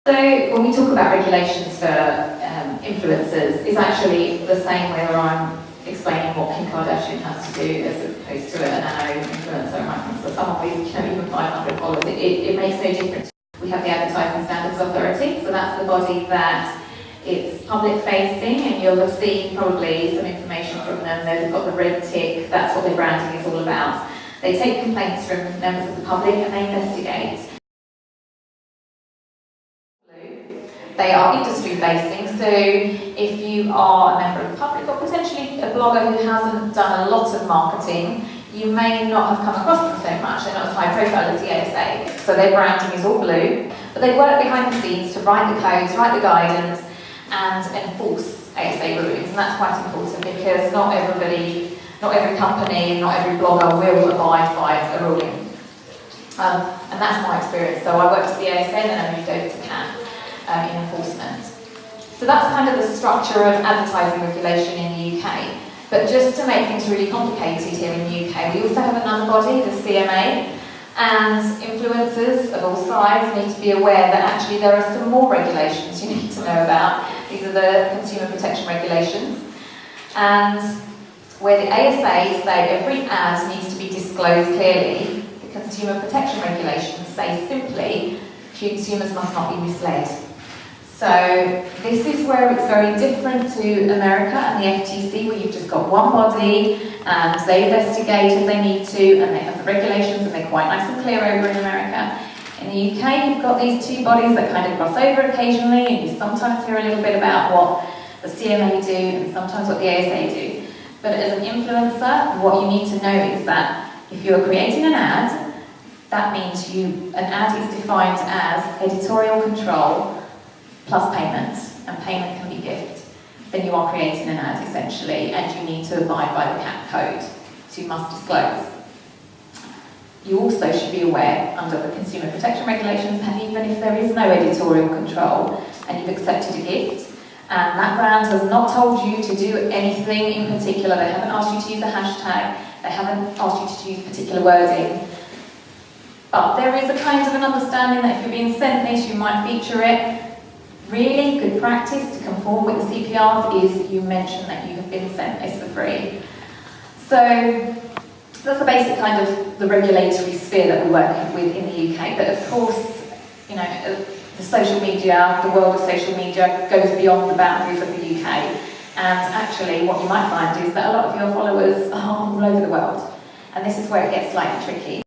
So when we talk about regulations for influencers, it's actually the same whether I'm explaining what Kim Kardashian has to do as opposed to a nano influencer, so someone with even 500 followers. It makes no difference. We have the Advertising Standards Authority, so that's the body that it's public facing, and you'll have seen probably some information from them. They've got the red tick, that's what their branding is all about. They take complaints from members of the public and they investigate. They are industry facing, so if you are a member of the public or potentially a blogger who hasn't done a lot of marketing, you may not have come across them so much. They're not as high profile as the ASA, so their branding is all blue, but they work behind the scenes to write the codes, write the guidance, and enforce ASA rulings. And that's quite important because not every company and not every blogger will abide by a ruling. And that's my experience. So I worked at the ASA and then I moved over to CAN in enforcement. So that's kind of the structure of advertising regulation in the UK. But just to make things really complicated here in the UK, we also have another body, the CMA, and influencers of all sides need to be aware that actually there are some more regulations you need to know about. These are the consumer protection regulations. And where the ASA say every ad needs to be disclosed clearly, the consumer protection regulations say simply consumers must not be misled. So this is where it's very different to America and the FTC, where you've just got one body and they investigate if they need to, and they have the regulations and they're quite nice and clear over in America. In the UK, you've got these two bodies that kind of cross over occasionally, and you sometimes hear a little bit about what the CMA do and sometimes what the ASA do. But as an influencer, what you need to know is that if you're creating an ad, that means an ad is defined as editorial control plus payment, and payment can be gift. Then you are creating an ad essentially, and you need to abide by the CAP code, so you must disclose. You also should be aware, under the consumer protection regulations, that even if there is no editorial control and you've accepted a gift, and that brand has not told you to do anything in particular, they haven't asked you to use a hashtag, they haven't asked you to use particular wording, but there is a kind of an understanding that if you're being sent this, you might feature it. Really good practice to conform with the CPRs is you mention that you have been sent this for free. So that's the basic kind of the regulatory sphere that we work with in the UK. But of course, you know, the social media, the world of social media goes beyond the boundaries of the UK. And actually what you might find is that a lot of your followers are all over the world. And this is where it gets slightly tricky.